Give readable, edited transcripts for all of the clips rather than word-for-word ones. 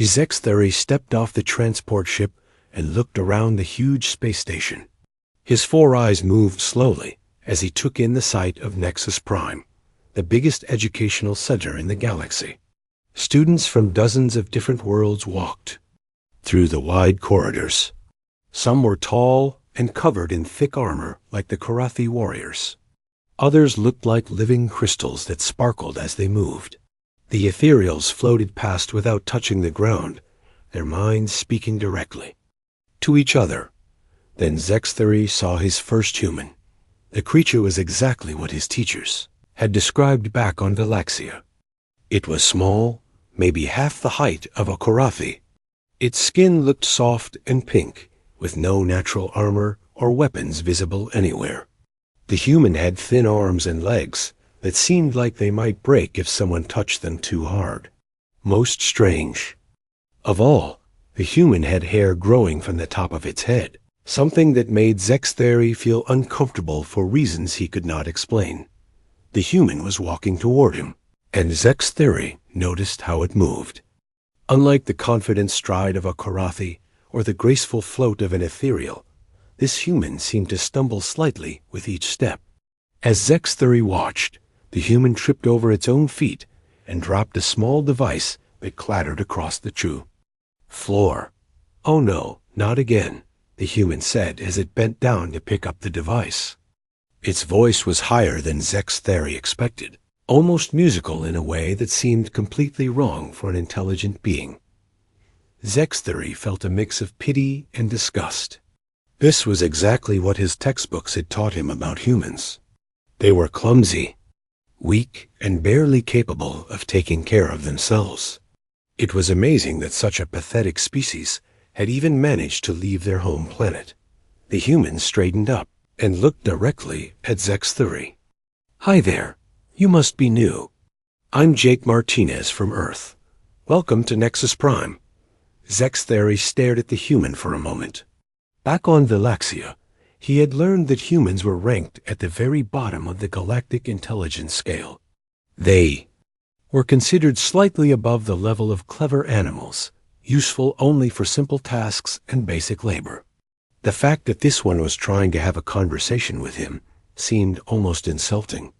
Zextheri stepped off the transport ship and looked around the huge space station. His 4 eyes moved slowly as he took in the sight of Nexus Prime, the biggest educational center in the galaxy. Students from dozens of different worlds walked through the wide corridors. Some were tall and covered in thick armor like the Karathi warriors. Others looked like living crystals that sparkled as they moved. The ethereals floated past without touching the ground, their minds speaking directly to each other. Then Zextheri saw his first human. The creature was exactly what his teachers had described back on Galaxia. It was small, maybe half the height of a Karathi. Its skin looked soft and pink, with no natural armor or weapons visible anywhere. The human had thin arms and legs that seemed like they might break if someone touched them too hard. Most strange of all, the human had hair growing from the top of its head, something that made Zextheri feel uncomfortable for reasons he could not explain. The human was walking toward him, and Zextheri noticed how it moved. Unlike the confident stride of a Karathi or the graceful float of an ethereal, this human seemed to stumble slightly with each step. As Zextheri watched, the human tripped over its own feet and dropped a small device that clattered across the floor. "Oh no, not again," the human said as it bent down to pick up the device. Its voice was higher than Zextheri expected, almost musical in a way that seemed completely wrong for an intelligent being. Zextheri felt a mix of pity and disgust. This was exactly what his textbooks had taught him about humans. They were clumsy, weak, and barely capable of taking care of themselves. It was amazing that such a pathetic species had even managed to leave their home planet. The human straightened up and looked directly at Zextheri. "Hi there. You must be new. I'm Jake Martinez from Earth. Welcome to Nexus Prime." Zextheri stared at the human for a moment. Back on Galaxia, he had learned that humans were ranked at the very bottom of the galactic intelligence scale. They were considered slightly above the level of clever animals, useful only for simple tasks and basic labor. The fact that this one was trying to have a conversation with him seemed almost insulting.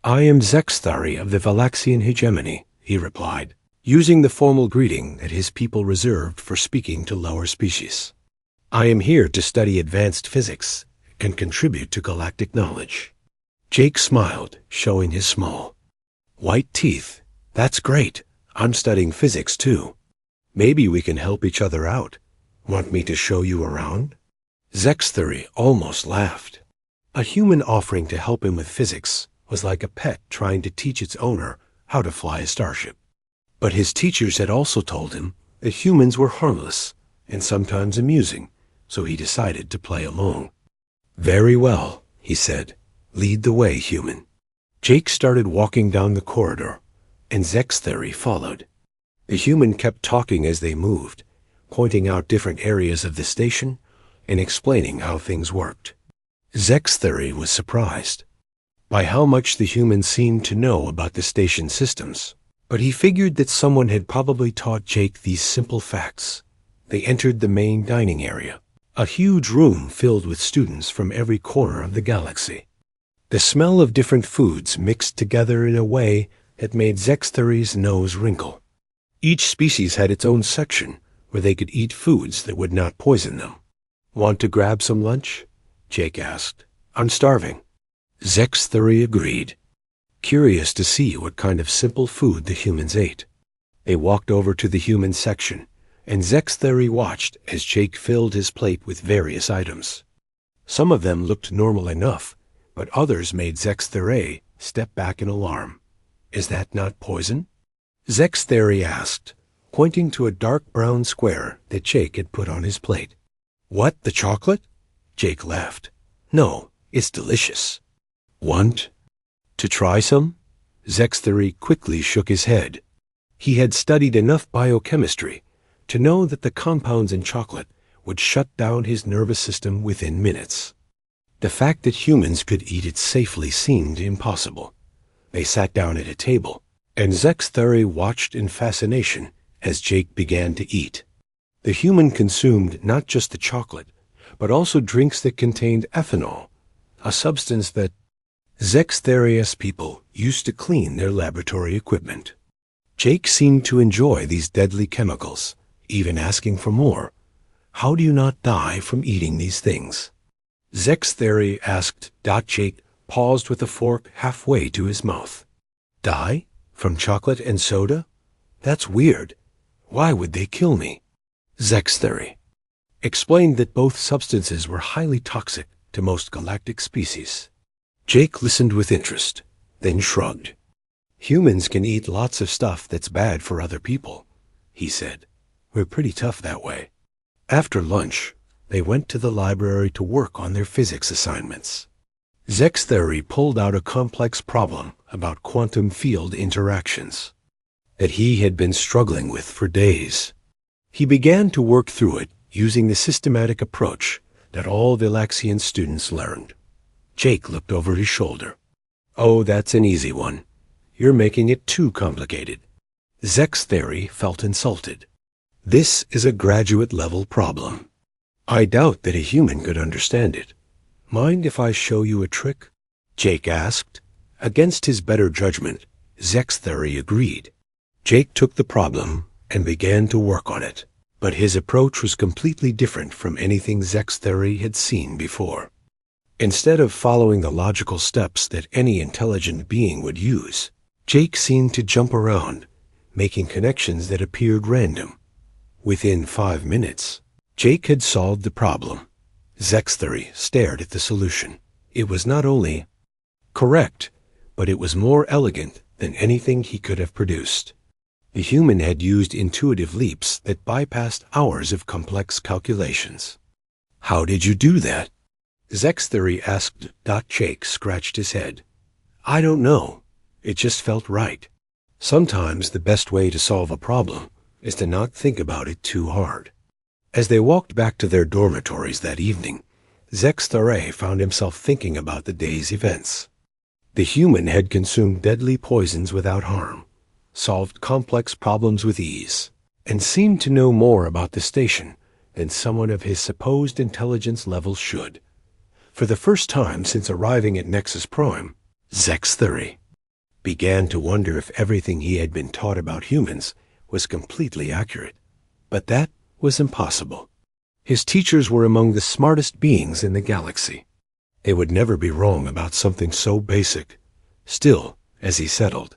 "I am Zextheri of the Galaxian hegemony," he replied, using the formal greeting that his people reserved for speaking to lower species. "I am here to study advanced physics and contribute to galactic knowledge." Jake smiled, showing his small, white teeth. "That's great. I'm studying physics too. Maybe we can help each other out. Want me to show you around?" Zextheri almost laughed. A human offering to help him with physics was like a pet trying to teach its owner how to fly a starship. But his teachers had also told him that humans were harmless and sometimes amusing, so he decided to play along. "Very well," he said. "Lead the way, human." Jake started walking down the corridor, and Zextheri followed. The human kept talking as they moved, pointing out different areas of the station and explaining how things worked. Zextheri was surprised by how much the human seemed to know about the station systems, but he figured that someone had probably taught Jake these simple facts. They entered the main dining area, a huge room filled with students from every corner of the galaxy. The smell of different foods mixed together in a way that made Zextheri's nose wrinkle. Each species had its own section where they could eat foods that would not poison them. "Want to grab some lunch?" Jake asked. "I'm starving." Zextheri agreed, curious to see what kind of simple food the humans ate. They walked over to the human section, and Zextheri watched as Jake filled his plate with various items. Some of them looked normal enough, but others made Zextheri step back in alarm. "Is that not poison?" Zextheri asked, pointing to a dark brown square that Jake had put on his plate. "What, the chocolate?" Jake laughed. "No, it's delicious." "Want to try some?" Zextheri quickly shook his head. He had studied enough biochemistry to know that the compounds in chocolate would shut down his nervous system within minutes. The fact that humans could eat it safely seemed impossible. They sat down at a table, and Zextheri watched in fascination as Jake began to eat. The human consumed not just the chocolate, but also drinks that contained ethanol, a substance that Zextherius people used to clean their laboratory equipment. Jake seemed to enjoy these deadly chemicals, even asking for more. "How do you not die from eating these things?" Zextheri asked. Jake paused with a fork halfway to his mouth. "Die? From chocolate and soda? That's weird. Why would they kill me?" Zextheri explained that both substances were highly toxic to most galactic species. Jake listened with interest, then shrugged. "Humans can eat lots of stuff that's bad for other people," he said. "We're pretty tough that way." After lunch, they went to the library to work on their physics assignments. Zextheri pulled out a complex problem about quantum field interactions that he had been struggling with for days. He began to work through it using the systematic approach that all Vilaxian students learned. Jake looked over his shoulder. "Oh, that's an easy one. You're making it too complicated." Zextheri felt insulted. "This is a graduate-level problem. I doubt that a human could understand it. Mind if I show you a trick?" Jake asked. Against his better judgment, Zextheri agreed. Jake took the problem and began to work on it, but his approach was completely different from anything Zextheri had seen before. Instead of following the logical steps that any intelligent being would use, Jake seemed to jump around, making connections that appeared random. Within 5 minutes, Jake had solved the problem. Zextheri stared at the solution. It was not only correct, but it was more elegant than anything he could have produced. The human had used intuitive leaps that bypassed hours of complex calculations. "How did you do that?" Zextheri asked. Jake scratched his head. "I don't know. It just felt right. Sometimes the best way to solve a problem is to not think about it too hard." As they walked back to their dormitories that evening, Zextheri found himself thinking about the day's events. The human had consumed deadly poisons without harm, solved complex problems with ease, and seemed to know more about the station than someone of his supposed intelligence level should. For the first time since arriving at Nexus Prime, Zextheri began to wonder if everything he had been taught about humans was completely accurate. But that was impossible. His teachers were among the smartest beings in the galaxy. They would never be wrong about something so basic. Still, as he settled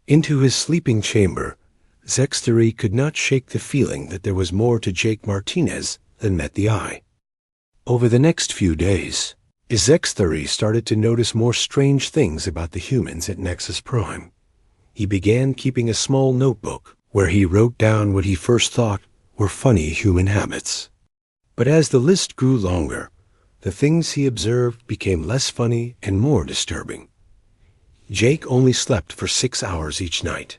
into his sleeping chamber, Zextheri could not shake the feeling that there was more to Jake Martinez than met the eye. Over the next few days, Zextheri started to notice more strange things about the humans at Nexus Prime. He began keeping a small notebook where he wrote down what he first thought were funny human habits. But as the list grew longer, the things he observed became less funny and more disturbing. Jake only slept for 6 hours each night.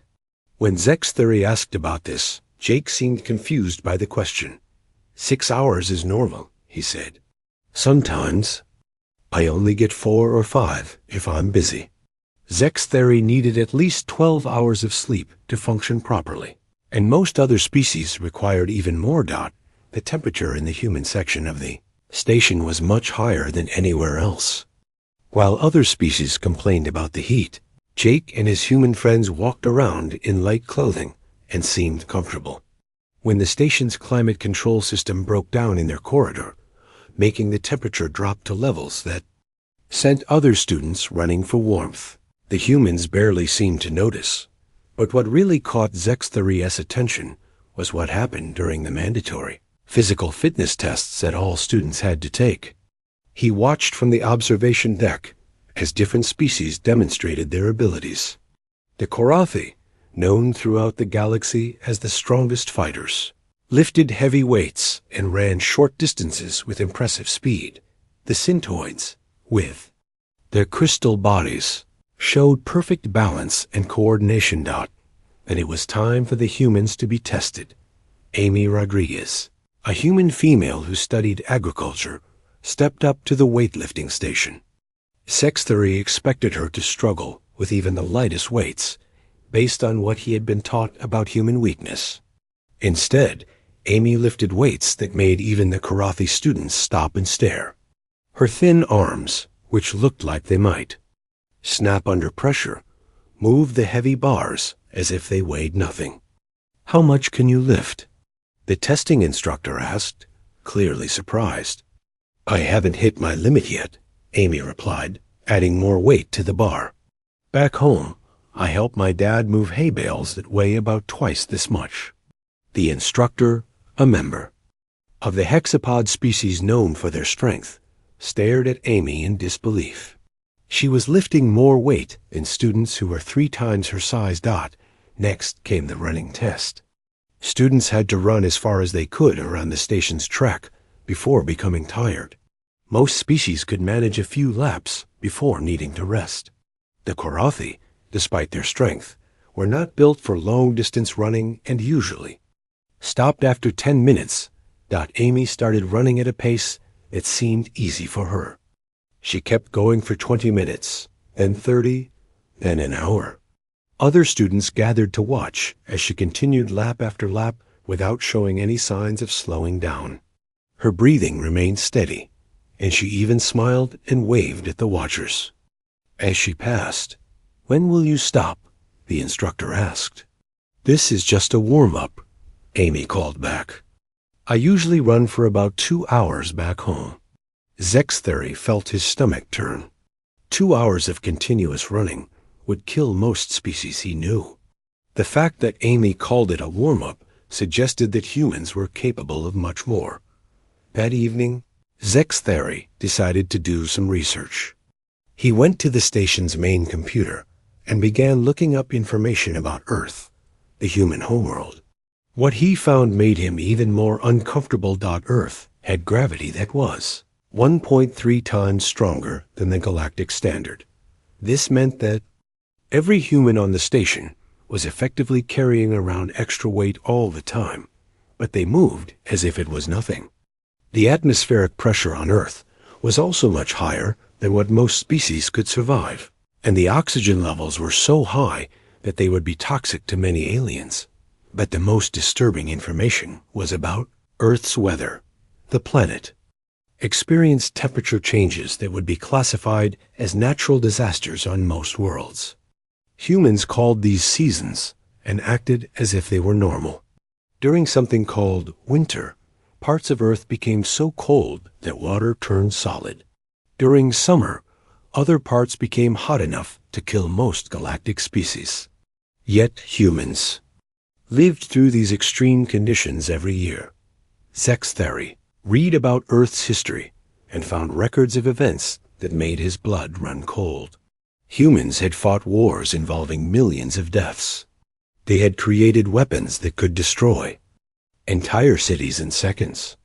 When Zextheri asked about this, Jake seemed confused by the question. 6 hours is normal, he said. Sometimes I only get 4 or 5 if I'm busy. Zextheri needed at least 12 hours of sleep to function properly, and most other species required even more. The temperature in the human section of the station was much higher than anywhere else. While other species complained about the heat, Jake and his human friends walked around in light clothing and seemed comfortable. When the station's climate control system broke down in their corridor, making the temperature drop to levels that sent other students running for warmth, the humans barely seemed to notice. But what really caught Zextheri's attention was what happened during the mandatory physical fitness tests that all students had to take. He watched from the observation deck as different species demonstrated their abilities. The Korathi, known throughout the galaxy as the strongest fighters, lifted heavy weights and ran short distances with impressive speed. The Syntoids, with their crystal bodies, showed perfect balance and coordination. And it was time for the humans to be tested. Amy Rodriguez, a human female who studied agriculture, stepped up to the weightlifting station. Zextheri expected her to struggle with even the lightest weights, based on what he had been taught about human weakness. Instead, Amy lifted weights that made even the Karathi students stop and stare. Her thin arms, which looked like they might snap under pressure, moved the heavy bars as if they weighed nothing. "How much can you lift?" the testing instructor asked, clearly surprised. "I haven't hit my limit yet," Amy replied, adding more weight to the bar. "Back home, I help my dad move hay bales that weigh about twice this much." The instructor, a member of the hexapod species known for their strength, stared at Amy in disbelief. She was lifting more weight than students who were 3 times her size. Next came the running test. Students had to run as far as they could around the station's track before becoming tired. Most species could manage a few laps before needing to rest. The Karathi, despite their strength, were not built for long-distance running and usually stopped after 10 minutes. Amy started running at a pace that seemed easy for her. She kept going for 20 minutes, then 30, then an hour. Other students gathered to watch as she continued lap after lap without showing any signs of slowing down. Her breathing remained steady, and she even smiled and waved at the watchers. As she passed, "When will you stop?" the instructor asked. "This is just a warm-up," Amy called back. "I usually run for about 2 hours back home." Zexthery felt his stomach turn. 2 hours of continuous running would kill most species he knew. The fact that Amy called it a warm-up suggested that humans were capable of much more. That evening, Zexthery decided to do some research. He went to the station's main computer and began looking up information about Earth, the human homeworld. What he found made him even more uncomfortable. Earth had gravity that was 1.3 times stronger than the galactic standard. This meant that every human on the station was effectively carrying around extra weight all the time, but they moved as if it was nothing. The atmospheric pressure on Earth was also much higher than what most species could survive, and the oxygen levels were so high that they would be toxic to many aliens. But the most disturbing information was about Earth's weather. The planet experienced temperature changes that would be classified as natural disasters on most worlds. Humans called these seasons and acted as if they were normal. During something called winter, parts of Earth became so cold that water turned solid. During summer, other parts became hot enough to kill most galactic species. Yet humans lived through these extreme conditions every year. Zexthery read about Earth's history and found records of events that made his blood run cold. Humans had fought wars involving millions of deaths. They had created weapons that could destroy entire cities in seconds.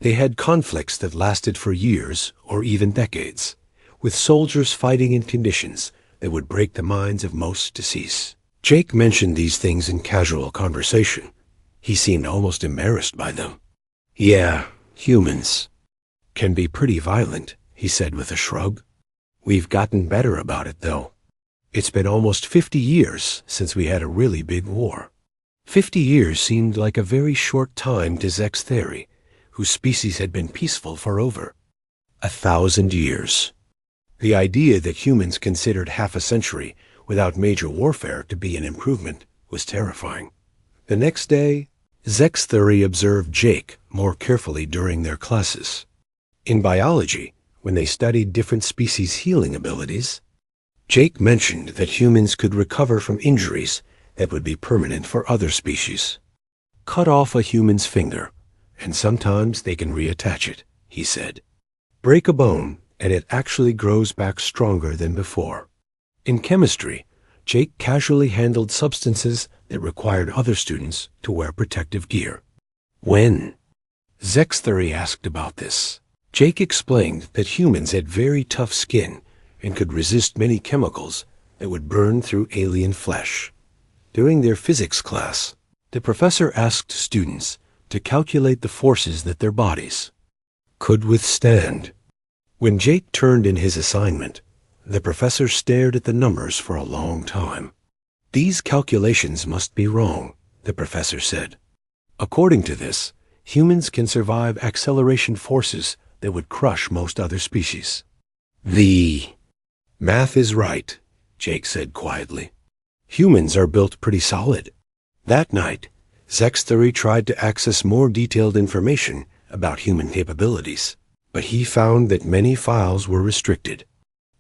They had conflicts that lasted for years or even decades, with soldiers fighting in conditions that would break the minds of most to cease. Jake mentioned these things in casual conversation. He seemed almost embarrassed by them. "Yeah, humans can be pretty violent," he said with a shrug. "We've gotten better about it, though. It's been almost 50 years since we had a really big war." 50 years seemed like a very short time to Zexthery, whose species had been peaceful for over 1,000 years. The idea that humans considered half a century without major warfare to be an improvement was terrifying. The next day, Zexthery observed Jake more carefully during their classes. In biology, when they studied different species' healing abilities, Jake mentioned that humans could recover from injuries that would be permanent for other species. "Cut off a human's finger, and sometimes they can reattach it," he said. "Break a bone, and it actually grows back stronger than before." In chemistry, Jake casually handled substances that required other students to wear protective gear. When Zexthery asked about this, Jake explained that humans had very tough skin and could resist many chemicals that would burn through alien flesh. During their physics class, the professor asked students to calculate the forces that their bodies could withstand. When Jake turned in his assignment, the professor stared at the numbers for a long time. "These calculations must be wrong," the professor said. According to this, humans can survive acceleration forces that would crush most other species. The math is right, Jake said quietly. Humans are built pretty solid. That night, Zexthery tried to access more detailed information about human capabilities, but he found that many files were restricted.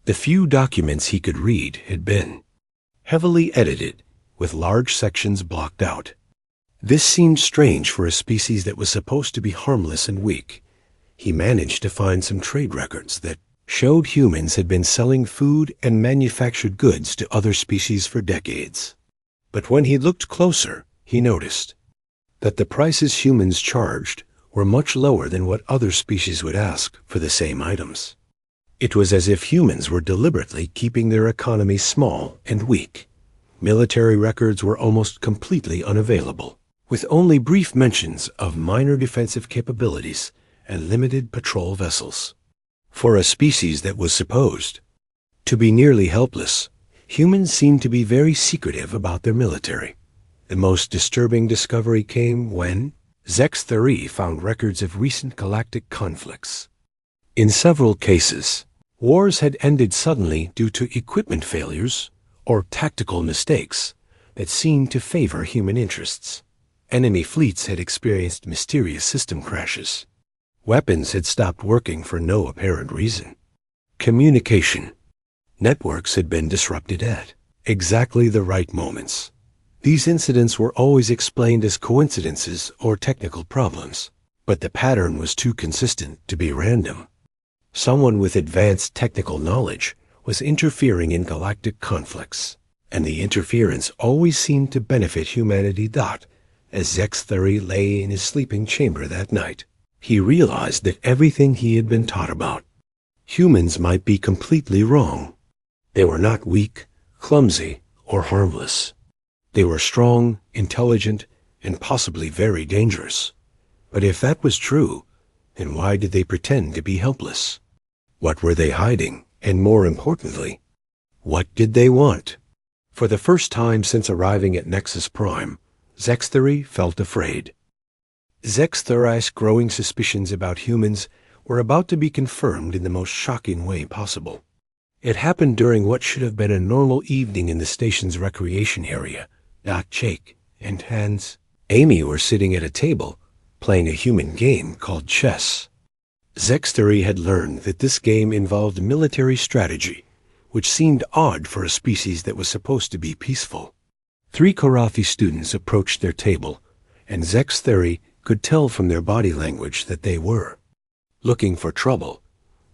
The few documents he could read had been heavily edited, with large sections blocked out. This seemed strange for a species that was supposed to be harmless and weak. He managed to find some trade records that showed humans had been selling food and manufactured goods to other species for decades. But when he looked closer, he noticed that the prices humans charged were much lower than what other species would ask for the same items. It was as if humans were deliberately keeping their economy small and weak. Military records were almost completely unavailable, with only brief mentions of minor defensive capabilities and limited patrol vessels. For a species that was supposed to be nearly helpless, humans seemed to be very secretive about their military. The most disturbing discovery came when Zexthery found records of recent galactic conflicts. In several cases, wars had ended suddenly due to equipment failures or tactical mistakes that seemed to favor human interests. Enemy fleets had experienced mysterious system crashes. Weapons had stopped working for no apparent reason. Communication networks had been disrupted at exactly the right moments. These incidents were always explained as coincidences or technical problems, but the pattern was too consistent to be random. Someone with advanced technical knowledge was interfering in galactic conflicts, and the interference always seemed to benefit humanity. As Zexthery lay in his sleeping chamber that night, he realized that everything he had been taught about humans might be completely wrong. They were not weak, clumsy, or harmless. They were strong, intelligent, and possibly very dangerous. But if that was true, then why did they pretend to be helpless? What were they hiding? And more importantly, what did they want? For the first time since arriving at Nexus Prime, Zexthery felt afraid. Zexthery's growing suspicions about humans were about to be confirmed in the most shocking way possible. It happened during what should have been a normal evening in the station's recreation area. Jake and Amy were sitting at a table, playing a human game called chess. Zexthery had learned that this game involved military strategy, which seemed odd for a species that was supposed to be peaceful. 3 Karathi students approached their table, and Zexthery could tell from their body language that they were looking for trouble.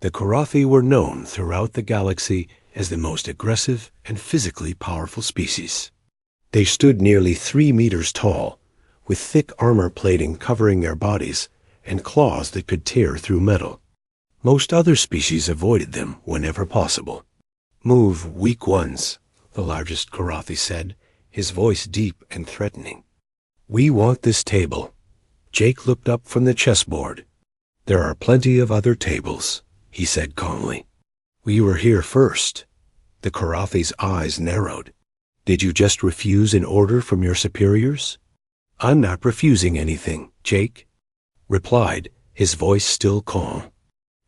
The Karathi were known throughout the galaxy as the most aggressive and physically powerful species. They stood nearly 3 meters tall, with thick armor plating covering their bodies and claws that could tear through metal. Most other species avoided them whenever possible. "Move, weak ones," the largest Karathi said, his voice deep and threatening. "We want this table." Jake looked up from the chessboard. "There are plenty of other tables," he said calmly. "We were here first." The Karathi's eyes narrowed. "Did you just refuse an order from your superiors?" "I'm not refusing anything," Jake replied, his voice still calm.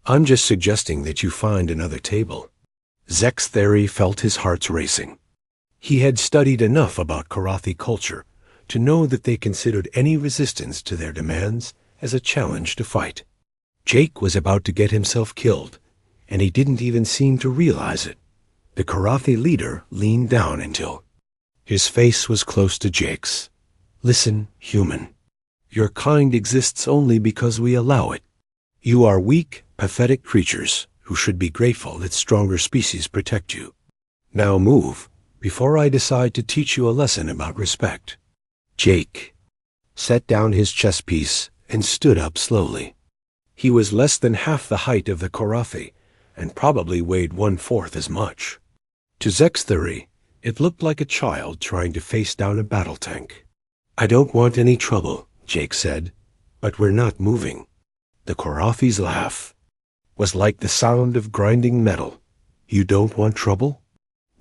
"I'm just suggesting that you find another table." Zexthery felt his heart racing. He had studied enough about Karathi culture to know that they considered any resistance to their demands as a challenge to fight. Jake was about to get himself killed, and he didn't even seem to realize it. The Karathi leader leaned down until his face was close to Jake's. "Listen, human. Your kind exists only because we allow it. You are weak, pathetic creatures who should be grateful that stronger species protect you. Now move, before I decide to teach you a lesson about respect." Jake set down his chess piece and stood up slowly. He was less than half the height of the Karathi and probably weighed 1/4 as much. To Zexthery, it looked like a child trying to face down a battle tank. "I don't want any trouble," Jake said, "but we're not moving." The Karathi's laugh was like the sound of grinding metal. "You don't want trouble?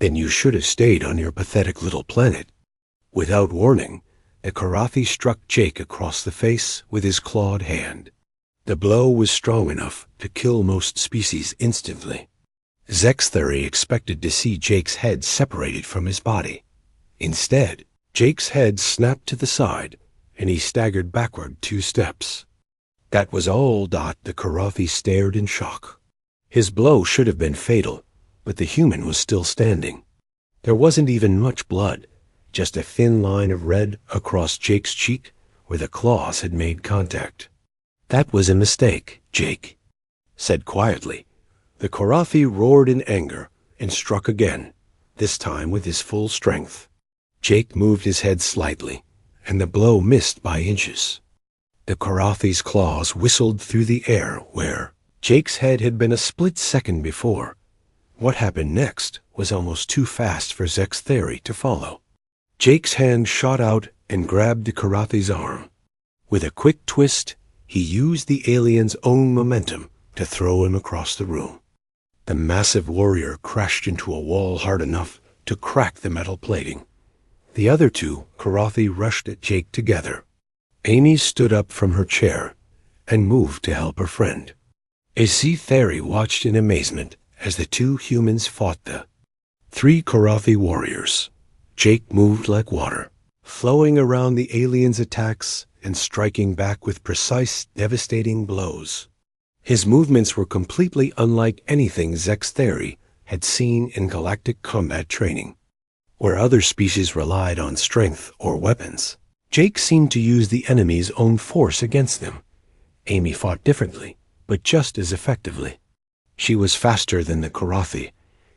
Then you should have stayed on your pathetic little planet." Without warning, the Karathi struck Jake across the face with his clawed hand. The blow was strong enough to kill most species instantly. Zexthery expected to see Jake's head separated from his body. Instead, Jake's head snapped to the side, and he staggered backward 2 steps. That was all. The Karathi stared in shock. His blow should have been fatal, but the human was still standing. There wasn't even much blood, just a thin line of red across Jake's cheek where the claws had made contact. "That was a mistake, Jake," said quietly. The Karathi roared in anger and struck again, this time with his full strength. Jake moved his head slightly, and the blow missed by inches. The Karathi's claws whistled through the air where Jake's head had been a split second before. What happened next was almost too fast for Zexthery to follow. Jake's hand shot out and grabbed the Karathi's arm. With a quick twist, he used the alien's own momentum to throw him across the room. The massive warrior crashed into a wall hard enough to crack the metal plating. The other 2 Karathi rushed at Jake together. Amy stood up from her chair and moved to help her friend. Zexthery watched in amazement as the 2 humans fought the 3 Karathi warriors. Jake moved like water, flowing around the aliens' attacks and striking back with precise, devastating blows. His movements were completely unlike anything Zexthery had seen in galactic combat training, where other species relied on strength or weapons. Jake seemed to use the enemy's own force against them. Amy fought differently, but just as effectively. She was faster than the Karathi,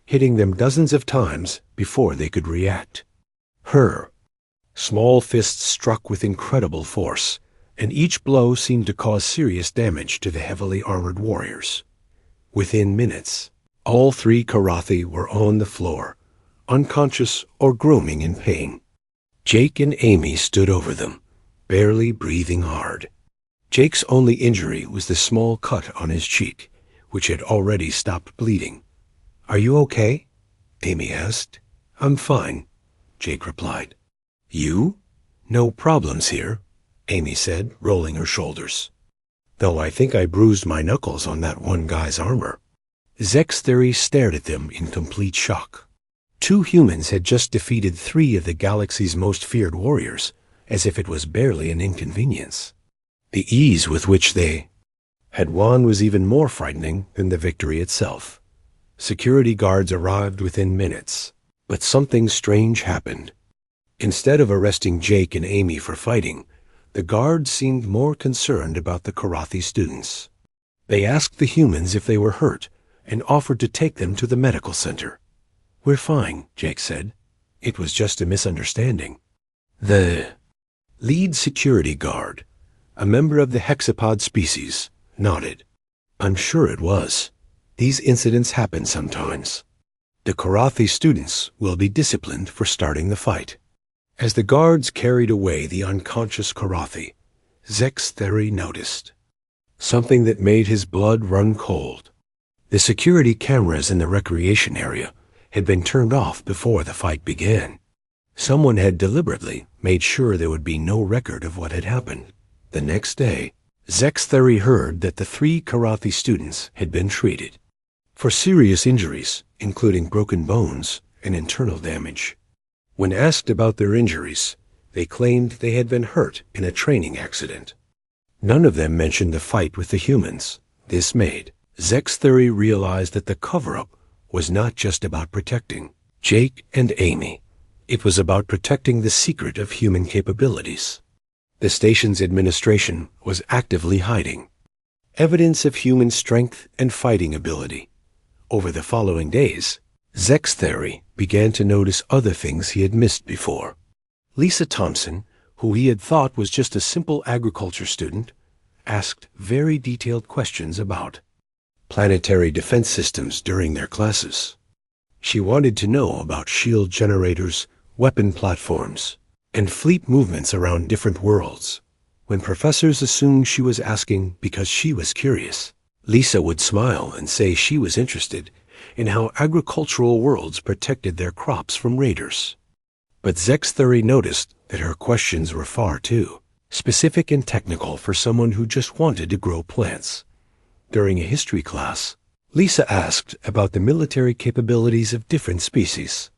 hitting them dozens of times before they could react. Her small fists struck with incredible force, and each blow seemed to cause serious damage to the heavily armored warriors. Within minutes, all 3 Karathi were on the floor, unconscious or groaning in pain. Jake and Amy stood over them, barely breathing hard. Jake's only injury was the small cut on his cheek, which had already stopped bleeding. "Are you okay?" Amy asked. "I'm fine," Jake replied. "You? No problems here," Amy said, rolling her shoulders. "Though I think I bruised my knuckles on that one guy's armor." Zexthery stared at them in complete shock. 2 humans had just defeated 3 of the galaxy's most feared warriors, as if it was barely an inconvenience. The ease with which they had won was even more frightening than the victory itself. Security guards arrived within minutes, but something strange happened. Instead of arresting Jake and Amy for fighting, the guards seemed more concerned about the Karathi students. They asked the humans if they were hurt and offered to take them to the medical center. "We're fine," Jake said. "It was just a misunderstanding." The lead security guard, a member of the hexapod species, nodded. "I'm sure it was. These incidents happen sometimes. The Karathi students will be disciplined for starting the fight." As the guards carried away the unconscious Karathi, Zexthery noticed something that made his blood run cold. The security cameras in the recreation area had been turned off before the fight began. Someone had deliberately made sure there would be no record of what had happened. The next day, Zexthery heard that the 3 Karathi students had been treated for serious injuries, including broken bones and internal damage. When asked about their injuries, they claimed they had been hurt in a training accident. None of them mentioned the fight with the humans. This made Zexthery realize that the cover-up was not just about protecting Jake and Amy. It was about protecting the secret of human capabilities. The station's administration was actively hiding evidence of human strength and fighting ability. Over the following days, Zexthery began to notice other things he had missed before. Lisa Thompson, who he had thought was just a simple agriculture student, asked very detailed questions about planetary defense systems during their classes. She wanted to know about shield generators, weapon platforms, and fleet movements around different worlds. When professors assumed she was asking because she was curious, Lisa would smile and say she was interested in how agricultural worlds protected their crops from raiders. But Zexthery noticed that her questions were far too specific and technical for someone who just wanted to grow plants. During a history class, Lisa asked about the military capabilities of different species.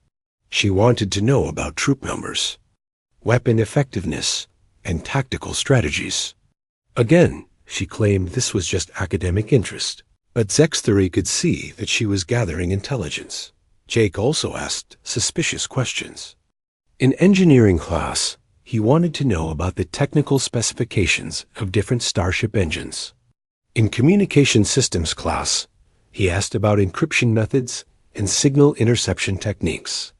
She wanted to know about troop numbers, weapon effectiveness, and tactical strategies. Again, she claimed this was just academic interest, but Zexthery could see that she was gathering intelligence. Jake also asked suspicious questions. In engineering class, he wanted to know about the technical specifications of different starship engines. In communication systems class, he asked about encryption methods and signal interception techniques.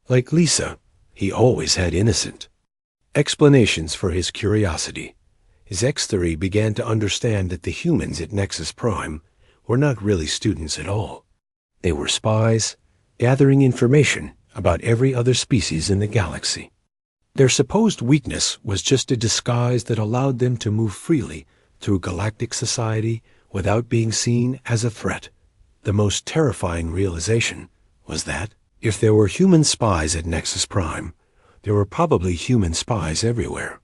Like Lisa, he always had innocent explanations for his curiosity. Zexthery began to understand that the humans at Nexus Prime were not really students at all. They were spies, gathering information about every other species in the galaxy. Their supposed weakness was just a disguise that allowed them to move freely through galactic society without being seen as a threat. The most terrifying realization was that, if there were human spies at Nexus Prime, there were probably human spies everywhere.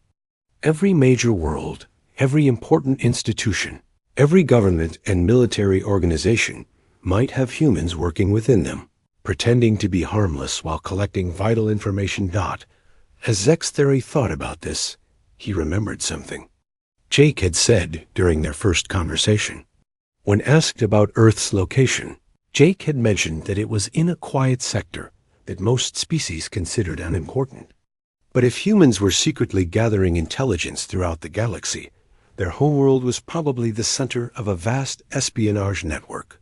Every major world, every important institution, every government and military organization might have humans working within them, pretending to be harmless while collecting vital information. As Zexthery thought about this, he remembered something Jake had said during their first conversation. When asked about Earth's location, Jake had mentioned that it was in a quiet sector that most species considered unimportant. But if humans were secretly gathering intelligence throughout the galaxy, their homeworld was probably the center of a vast espionage network.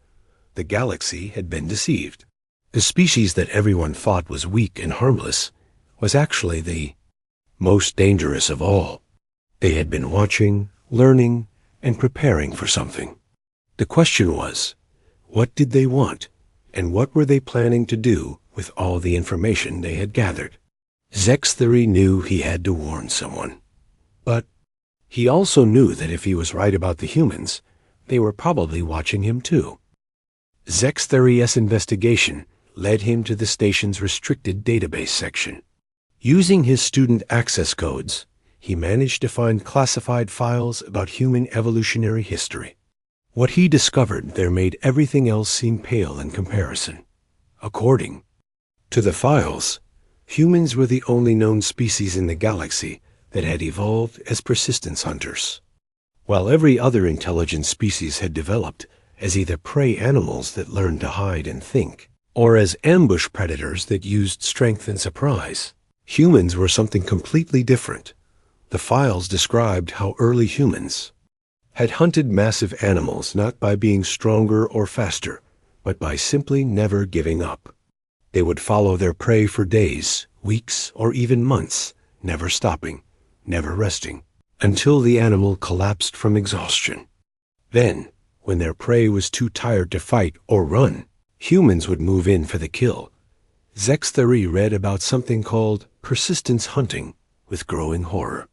The galaxy had been deceived. The species that everyone thought was weak and harmless was actually the most dangerous of all. They had been watching, learning, and preparing for something. The question was, what did they want, and what were they planning to do with all the information they had gathered? Zexthery knew he had to warn someone. But he also knew that if he was right about the humans, they were probably watching him too. Zexthery's investigation led him to the station's restricted database section. Using his student access codes, he managed to find classified files about human evolutionary history. What he discovered there made everything else seem pale in comparison. According to the files, humans were the only known species in the galaxy that had evolved as persistence hunters, while every other intelligent species had developed as either prey animals that learned to hide and think, or as ambush predators that used strength and surprise. Humans were something completely different. The files described how early humans had hunted massive animals not by being stronger or faster, but by simply never giving up. They would follow their prey for days, weeks, or even months, never stopping, never resting, until the animal collapsed from exhaustion. Then, when their prey was too tired to fight or run, humans would move in for the kill. Zexthery read about something called persistence hunting with growing horror.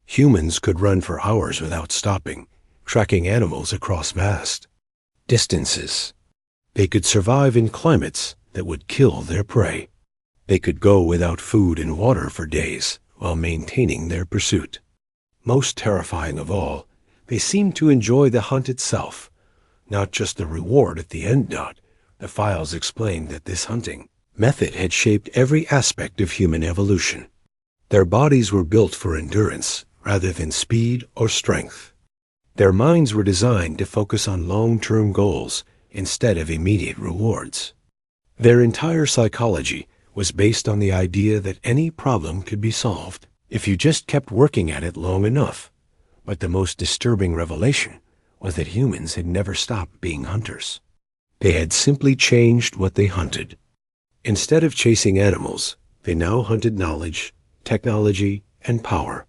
Humans could run for hours without stopping, tracking animals across vast distances. They could survive in climates that would kill their prey. They could go without food and water for days while maintaining their pursuit. Most terrifying of all, they seemed to enjoy the hunt itself, not just the reward at the end. The files explained that this hunting method had shaped every aspect of human evolution. Their bodies were built for endurance rather than speed or strength. Their minds were designed to focus on long-term goals instead of immediate rewards. Their entire psychology was based on the idea that any problem could be solved if you just kept working at it long enough. But the most disturbing revelation was that humans had never stopped being hunters. They had simply changed what they hunted. Instead of chasing animals, they now hunted knowledge, technology, and power.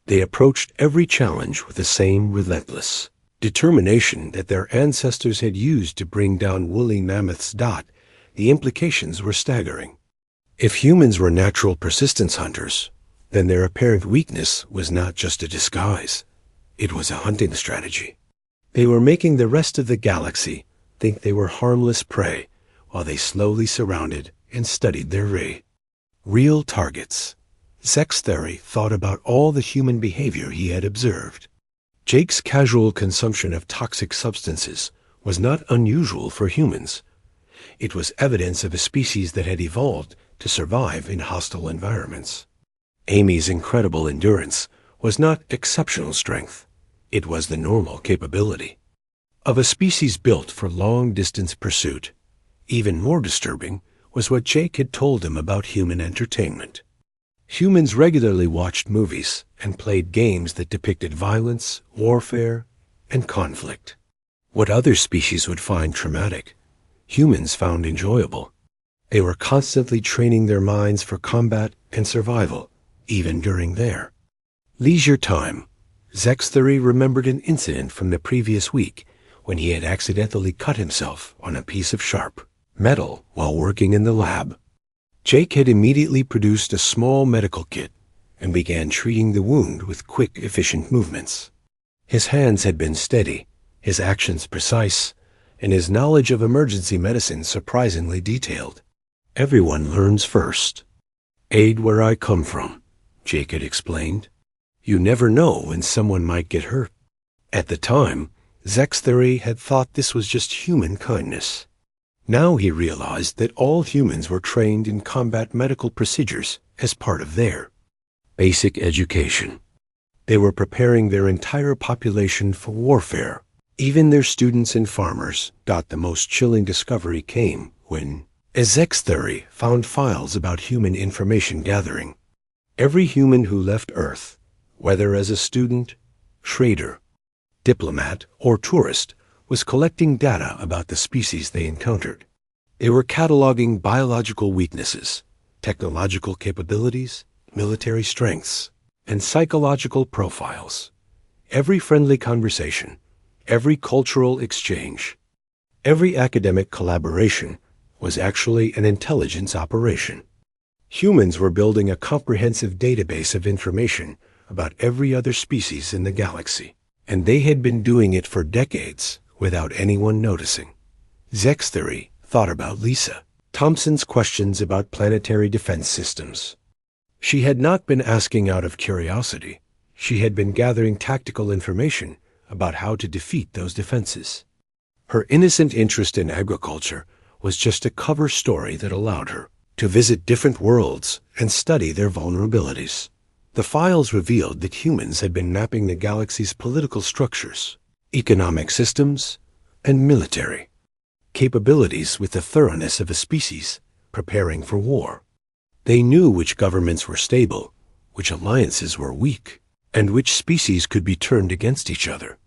They approached every challenge with the same relentless determination that their ancestors had used to bring down woolly mammoths. The implications were staggering. If humans were natural persistence hunters, then their apparent weakness was not just a disguise. It was a hunting strategy. They were making the rest of the galaxy think they were harmless prey while they slowly surrounded and studied their real targets. Sexthery thought about all the human behavior he had observed. Jake's casual consumption of toxic substances was not unusual for humans. It was evidence of a species that had evolved to survive in hostile environments. Amy's incredible endurance was not exceptional strength. It was the normal capability of a species built for long-distance pursuit. Even more disturbing was what Jake had told him about human entertainment. Humans regularly watched movies and played games that depicted violence, warfare, and conflict. What other species would find traumatic, humans found enjoyable. They were constantly training their minds for combat and survival, even during their leisure time. Sexthery remembered an incident from the previous week when he had accidentally cut himself on a piece of sharp metal while working in the lab. Jake had immediately produced a small medical kit and began treating the wound with quick, efficient movements. His hands had been steady, his actions precise, and his knowledge of emergency medicine surprisingly detailed. "Everyone learns first. Aid where I come from," Jake had explained. "You never know when someone might get hurt." At the time, Sexthery had thought this was just human kindness. Now he realized that all humans were trained in combat medical procedures as part of their basic education. They were preparing their entire population for warfare. Even their students and farmers. The most chilling discovery came when Sexthery found files about human information gathering. Every human who left Earth, whether as a student, trader, diplomat, or tourist, was collecting data about the species they encountered. They were cataloging biological weaknesses, technological capabilities, military strengths, and psychological profiles. Every friendly conversation, every cultural exchange, every academic collaboration was actually an intelligence operation. Humans were building a comprehensive database of information about every other species in the galaxy, and they had been doing it for decades without anyone noticing. Sexthery thought about Lisa Thompson's questions about planetary defense systems. She had not been asking out of curiosity. She had been gathering tactical information about how to defeat those defenses. Her innocent interest in agriculture was just a cover story that allowed her to visit different worlds and study their vulnerabilities. The files revealed that humans had been mapping the galaxy's political structures, economic systems, and military capabilities with the thoroughness of a species preparing for war. They knew which governments were stable, which alliances were weak, and which species could be turned against each other.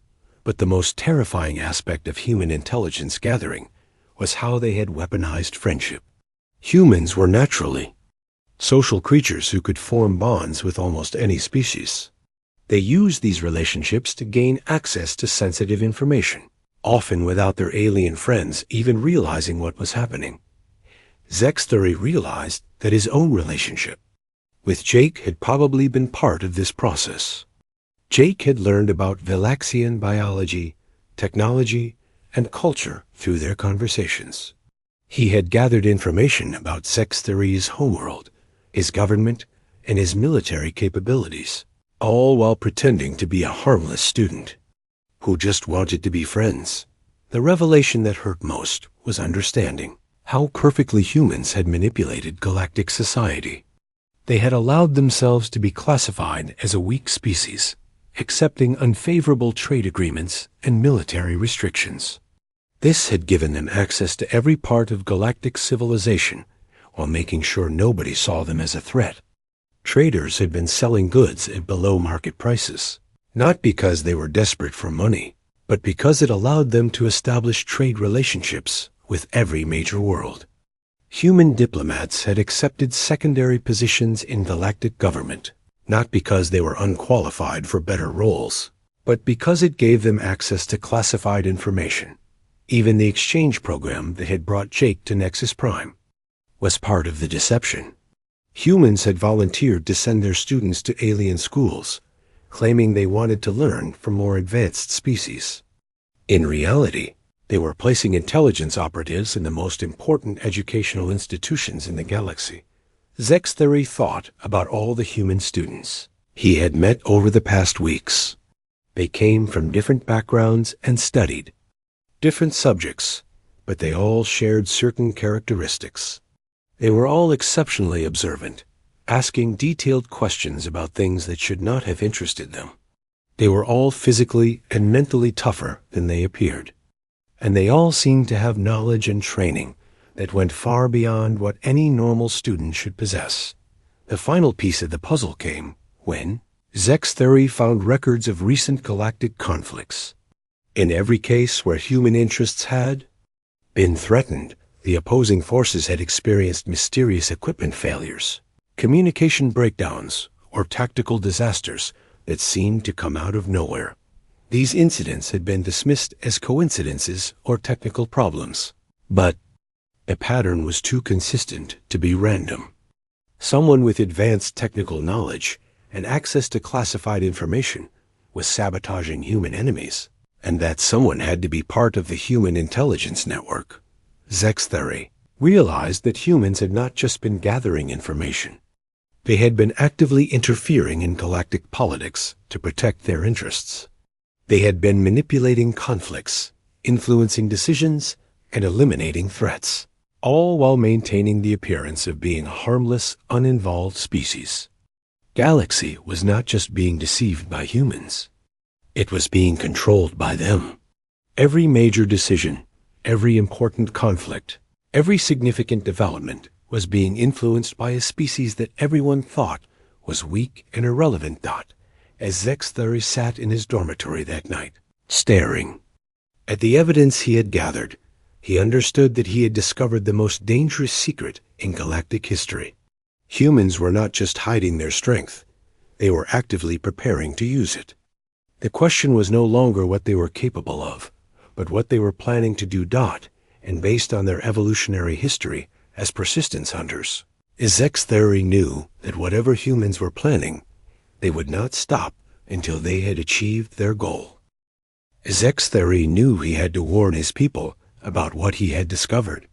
But the most terrifying aspect of human intelligence gathering was how they had weaponized friendship. Humans were naturally social creatures who could form bonds with almost any species. They used these relationships to gain access to sensitive information, often without their alien friends even realizing what was happening. Sexthery realized that his own relationship with Jake had probably been part of this process. Jake had learned about Velaxian biology, technology, and culture through their conversations. He had gathered information about Sexthery's homeworld, his government, and his military capabilities, all while pretending to be a harmless student who just wanted to be friends. The revelation that hurt most was understanding how perfectly humans had manipulated galactic society. They had allowed themselves to be classified as a weak species, accepting unfavorable trade agreements and military restrictions. This had given them access to every part of galactic civilization while making sure nobody saw them as a threat. Traders had been selling goods at below-market prices, not because they were desperate for money, but because it allowed them to establish trade relationships with every major world. Human diplomats had accepted secondary positions in galactic government, not because they were unqualified for better roles, but because it gave them access to classified information. Even the exchange program that had brought Jake to Nexus Prime was part of the deception. Humans had volunteered to send their students to alien schools, claiming they wanted to learn from more advanced species. In reality, they were placing intelligence operatives in the most important educational institutions in the galaxy. Zexthery thought about all the human students he had met over the past weeks. They came from different backgrounds and studied different subjects, but they all shared certain characteristics. They were all exceptionally observant, asking detailed questions about things that should not have interested them. They were all physically and mentally tougher than they appeared, and they all seemed to have knowledge and training that went far beyond what any normal student should possess. The final piece of the puzzle came when Zexthery found records of recent galactic conflicts. In every case where human interests had been threatened, the opposing forces had experienced mysterious equipment failures, communication breakdowns, or tactical disasters that seemed to come out of nowhere. These incidents had been dismissed as coincidences or technical problems, but a pattern was too consistent to be random. Someone with advanced technical knowledge and access to classified information was sabotaging human enemies, and that someone had to be part of the human intelligence network. Zexthery realized that humans had not just been gathering information. They had been actively interfering in galactic politics to protect their interests. They had been manipulating conflicts, influencing decisions, and eliminating threats, all while maintaining the appearance of being a harmless, uninvolved species. Galaxy was not just being deceived by humans. It was being controlled by them. Every major decision, every important conflict, every significant development was being influenced by a species that everyone thought was weak and irrelevant. As Zexthery sat in his dormitory that night, staring at the evidence he had gathered, he understood that he had discovered the most dangerous secret in galactic history. Humans were not just hiding their strength, they were actively preparing to use it. The question was no longer what they were capable of, but what they were planning to do. And based on their evolutionary history as persistence hunters, Zexthery knew that whatever humans were planning, they would not stop until they had achieved their goal. Zexthery knew he had to warn his people about what he had discovered.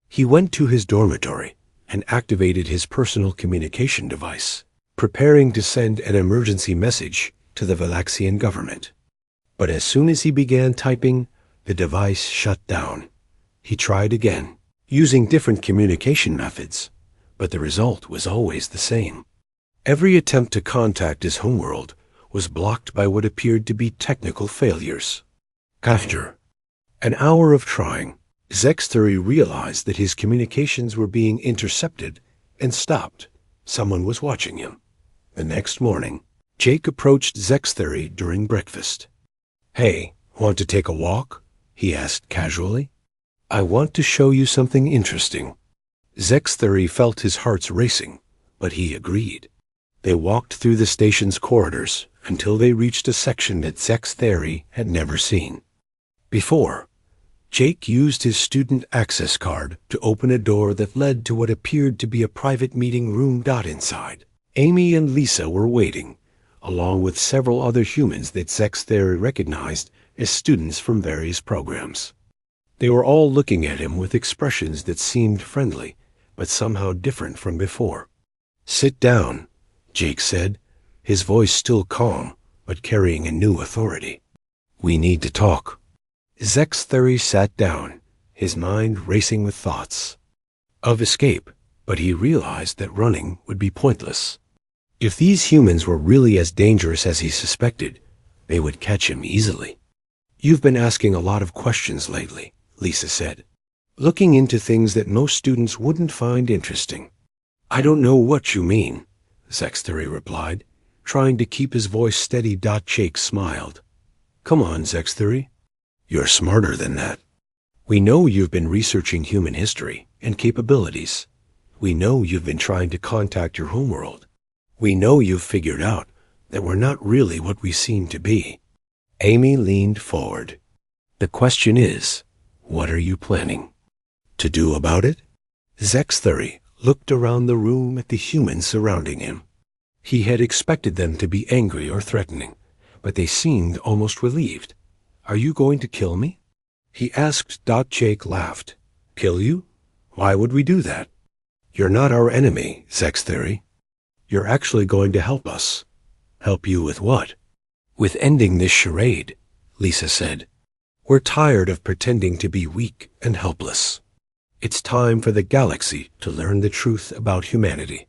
He went to his dormitory and activated his personal communication device, preparing to send an emergency message to the Valaxian government. But as soon as he began typing, the device shut down. He tried again, using different communication methods, but the result was always the same. Every attempt to contact his homeworld was blocked by what appeared to be technical failures. After an hour of trying, Zexthery realized that his communications were being intercepted and stopped. Someone was watching him. The next morning, Jake approached Zexthery during breakfast. "Hey, want to take a walk?" he asked casually. "I want to show you something interesting." Zexthery felt his heart racing, but he agreed. They walked through the station's corridors until they reached a section that Zexthery had never seen before. Jake used his student access card to open a door that led to what appeared to be a private meeting room. Inside, Amy and Lisa were waiting, along with several other humans that Zexthery recognized as students from various programs. They were all looking at him with expressions that seemed friendly, but somehow different from before. "Sit down," Jake said, his voice still calm, but carrying a new authority. "We need to talk." Zexthery sat down, his mind racing with thoughts of escape, but he realized that running would be pointless. If these humans were really as dangerous as he suspected, they would catch him easily. "You've been asking a lot of questions lately," Lisa said, "looking into things that most students wouldn't find interesting." "I don't know what you mean," Zexthery replied, trying to keep his voice steady. Jake smiled. "Come on, Zexthery. You're smarter than that. We know you've been researching human history and capabilities. We know you've been trying to contact your homeworld. We know you've figured out that we're not really what we seem to be." Amy leaned forward. "The question is, what are you planning to do about it?" Zexthery looked around the room at the humans surrounding him. He had expected them to be angry or threatening, but they seemed almost relieved. "Are you going to kill me?" he asked. Jake laughed. "Kill you? Why would we do that?" You're not our enemy, Sexthery. You're actually going to help us. Help you with what? With ending this charade, Lisa said. We're tired of pretending to be weak and helpless. It's time for the galaxy to learn the truth about humanity.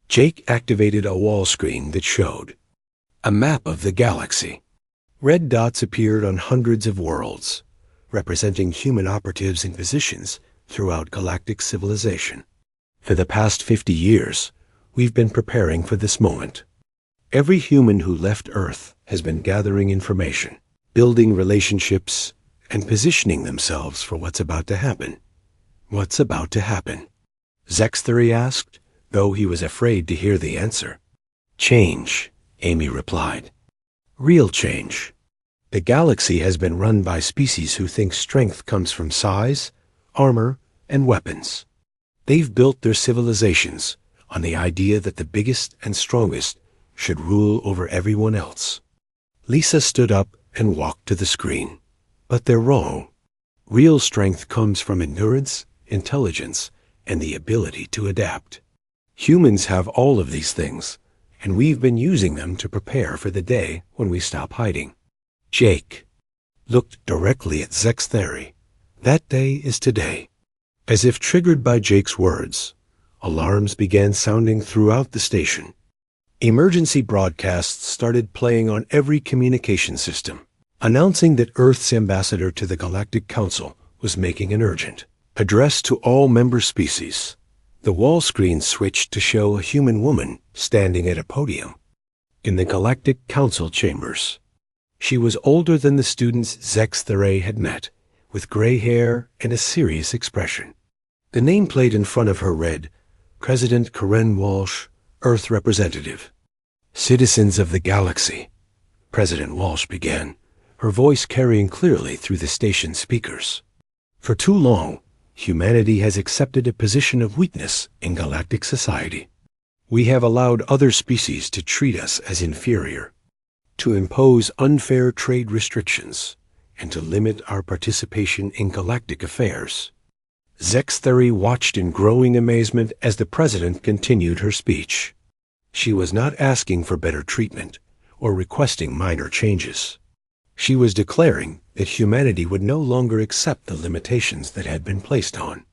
Jake activated a wall screen that showed a map of the galaxy. Red dots appeared on hundreds of worlds, representing human operatives in positions throughout galactic civilization. For the past 50 years, we've been preparing for this moment. Every human who left Earth has been gathering information, building relationships, and positioning themselves for what's about to happen. What's about to happen? Zexthery asked, though he was afraid to hear the answer. Change, Amy replied. Real change. The galaxy has been run by species who think strength comes from size, armor, and weapons. They've built their civilizations on the idea that the biggest and strongest should rule over everyone else. Lisa stood up and walked to the screen. But they're wrong. Real strength comes from endurance, intelligence, and the ability to adapt. Humans have all of these things, and we've been using them to prepare for the day when we stop hiding. Jake looked directly at Zexthery. That day is today. As if triggered by Jake's words, alarms began sounding throughout the station. Emergency broadcasts started playing on every communication system, announcing that Earth's ambassador to the Galactic Council was making an urgent address to all member species. The wall screen switched to show a human woman standing at a podium in the Galactic Council chambers. She was older than the students Zexthery had met, with gray hair and a serious expression. The nameplate in front of her read, President Karen Walsh, Earth Representative. Citizens of the Galaxy, President Walsh began, her voice carrying clearly through the station speakers. For too long, humanity has accepted a position of weakness in galactic society. We have allowed other species to treat us as inferior, to impose unfair trade restrictions, and to limit our participation in galactic affairs. Zexthery watched in growing amazement as the president continued her speech. She was not asking for better treatment or requesting minor changes. She was declaring that humanity would no longer accept the limitations that had been placed on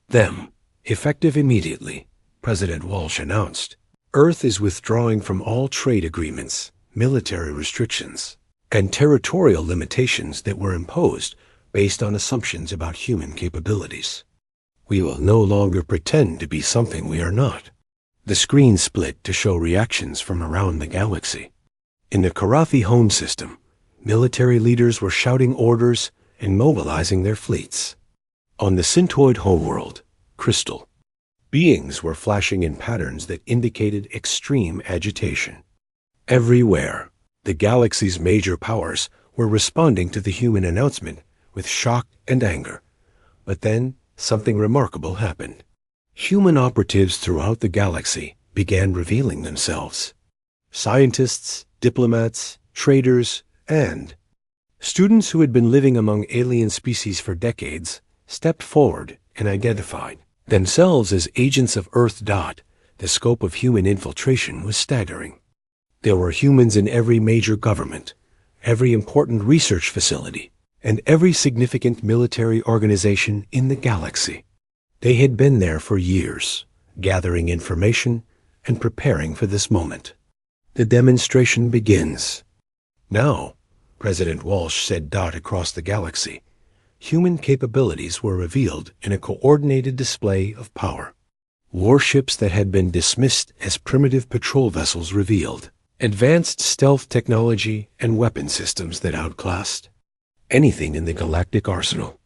them. Effective immediately, President Walsh announced, Earth is withdrawing from all trade agreements, military restrictions, and territorial limitations that were imposed based on assumptions about human capabilities. We will no longer pretend to be something we are not. The screen split to show reactions from around the galaxy. In the Karathi home system, military leaders were shouting orders and mobilizing their fleets. On the Syntoid homeworld, Crystal, beings were flashing in patterns that indicated extreme agitation. Everywhere, the galaxy's major powers were responding to the human announcement with shock and anger. But then, something remarkable happened. Human operatives throughout the galaxy began revealing themselves. Scientists, diplomats, traders, and students who had been living among alien species for decades stepped forward and identified themselves as agents of Earth. The scope of human infiltration was staggering. There were humans in every major government, every important research facility, and every significant military organization in the galaxy. They had been there for years, gathering information and preparing for this moment. The demonstration begins. Now, President Walsh said across the galaxy, human capabilities were revealed in a coordinated display of power. Warships that had been dismissed as primitive patrol vessels revealed, advanced stealth technology and weapon systems that outclassed anything in the galactic arsenal.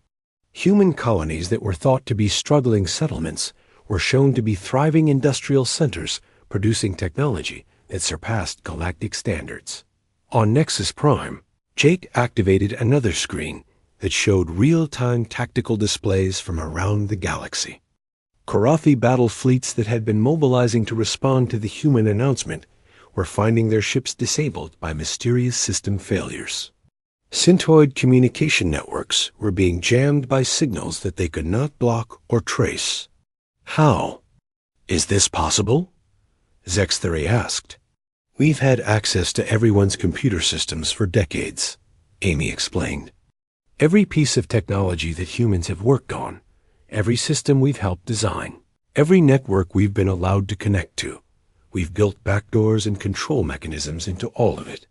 Human colonies that were thought to be struggling settlements were shown to be thriving industrial centers producing technology that surpassed galactic standards. On Nexus Prime, Jake activated another screen that showed real-time tactical displays from around the galaxy. Karathi battle fleets that had been mobilizing to respond to the human announcement were finding their ships disabled by mysterious system failures. Syntoid communication networks were being jammed by signals that they could not block or trace. How? Is this possible? Zexthery asked. We've had access to everyone's computer systems for decades, Amy explained. Every piece of technology that humans have worked on, every system we've helped design, every network we've been allowed to connect to, we've built backdoors and control mechanisms into all of it.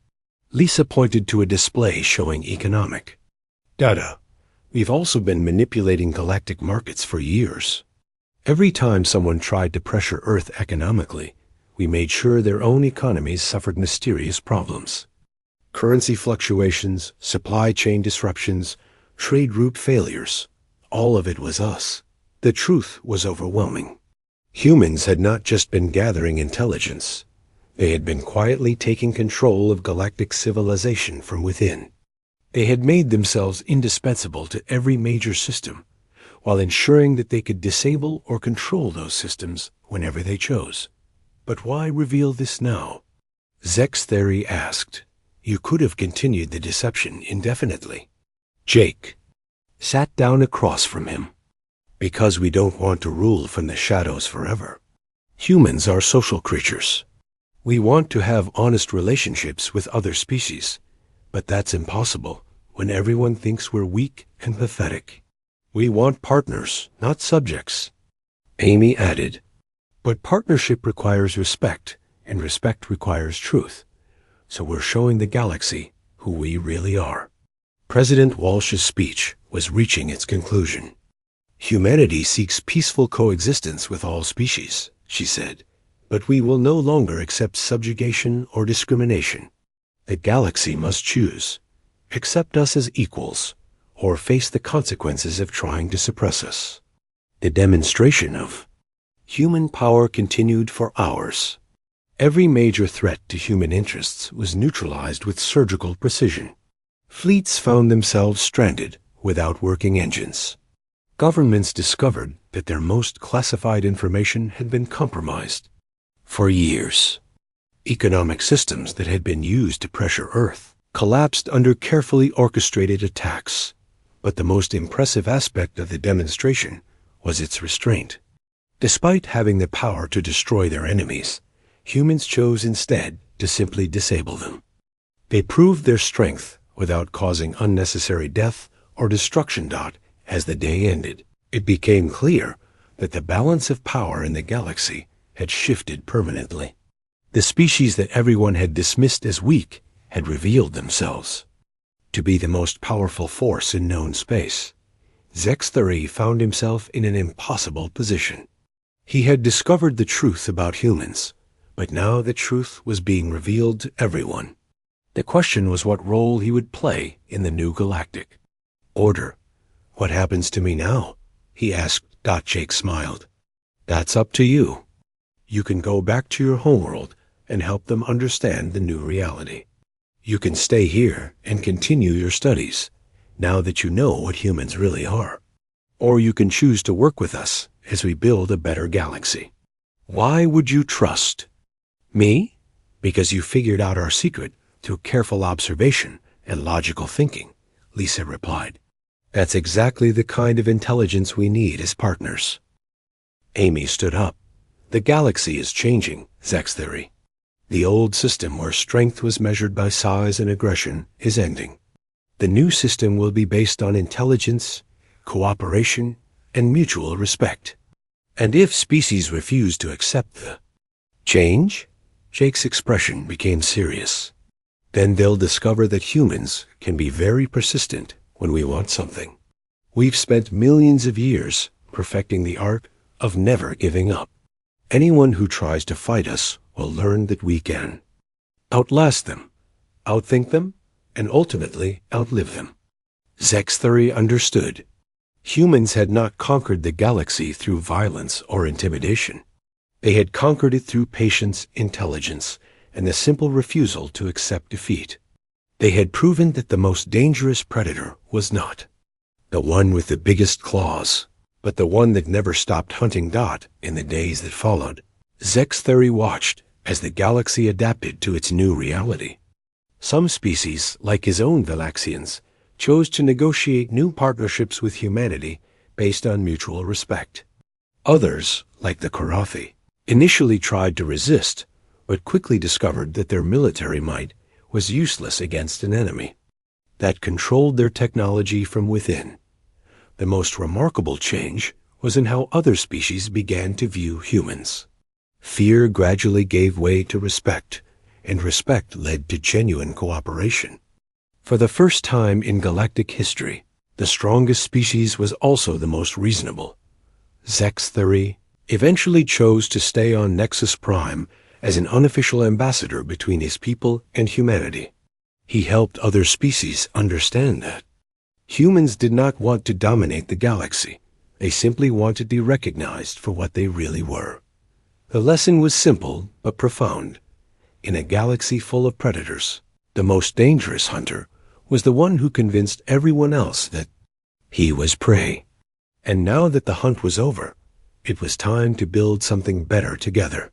Lisa pointed to a display showing economic data. We've also been manipulating galactic markets for years. Every time someone tried to pressure Earth economically, we made sure their own economies suffered mysterious problems. Currency fluctuations, supply chain disruptions, trade route failures. All of it was us. The truth was overwhelming. Humans had not just been gathering intelligence. They had been quietly taking control of galactic civilization from within. They had made themselves indispensable to every major system, while ensuring that they could disable or control those systems whenever they chose. But why reveal this now? Zexthery asked. You could have continued the deception indefinitely. Jake sat down across from him. Because we don't want to rule from the shadows forever. Humans are social creatures. We want to have honest relationships with other species, but that's impossible when everyone thinks we're weak and pathetic. We want partners, not subjects. Amy added, but partnership requires respect, and respect requires truth. So we're showing the galaxy who we really are. President Walsh's speech was reaching its conclusion. Humanity seeks peaceful coexistence with all species, she said, but we will no longer accept subjugation or discrimination. The galaxy must choose. Accept us as equals, or face the consequences of trying to suppress us. The demonstration of human power continued for hours. Every major threat to human interests was neutralized with surgical precision. Fleets found themselves stranded without working engines. Governments discovered that their most classified information had been compromised. For years, economic systems that had been used to pressure Earth collapsed under carefully orchestrated attacks. But the most impressive aspect of the demonstration was its restraint. Despite having the power to destroy their enemies, humans chose instead to simply disable them. They proved their strength without causing unnecessary death or destruction. As the day ended, it became clear that the balance of power in the galaxy had shifted permanently. The species that everyone had dismissed as weak had revealed themselves to be the most powerful force in known space. Zexthery found himself in an impossible position. He had discovered the truth about humans, but now the truth was being revealed to everyone. The question was what role he would play in the new galactic order. What happens to me now? He asked. Jake smiled. That's up to you. You can go back to your homeworld and help them understand the new reality. You can stay here and continue your studies, now that you know what humans really are. Or you can choose to work with us as we build a better galaxy. Why would you trust me? Because you figured out our secret through careful observation and logical thinking, Lisa replied. That's exactly the kind of intelligence we need as partners. Amy stood up. The galaxy is changing, Zexthery. The old system where strength was measured by size and aggression is ending. The new system will be based on intelligence, cooperation, and mutual respect. And if species refuse to accept the change, Jake's expression became serious. Then they'll discover that humans can be very persistent when we want something. We've spent millions of years perfecting the art of never giving up. Anyone who tries to fight us will learn that we can outlast them, outthink them, and ultimately outlive them. Zexthery understood. Humans had not conquered the galaxy through violence or intimidation. They had conquered it through patience, intelligence, and the simple refusal to accept defeat. They had proven that the most dangerous predator was not the one with the biggest claws, but the one that never stopped hunting in the days that followed. Zexthery watched as the galaxy adapted to its new reality. Some species, like his own Valaxians, chose to negotiate new partnerships with humanity based on mutual respect. Others, like the Karathi, initially tried to resist, but quickly discovered that their military might was useless against an enemy that controlled their technology from within. The most remarkable change was in how other species began to view humans. Fear gradually gave way to respect, and respect led to genuine cooperation. For the first time in galactic history, the strongest species was also the most reasonable. Zexthari eventually chose to stay on Nexus Prime as an unofficial ambassador between his people and humanity. He helped other species understand that humans did not want to dominate the galaxy. They simply wanted to be recognized for what they really were. The lesson was simple but profound. In a galaxy full of predators, the most dangerous hunter was the one who convinced everyone else that he was prey. And now that the hunt was over, it was time to build something better together.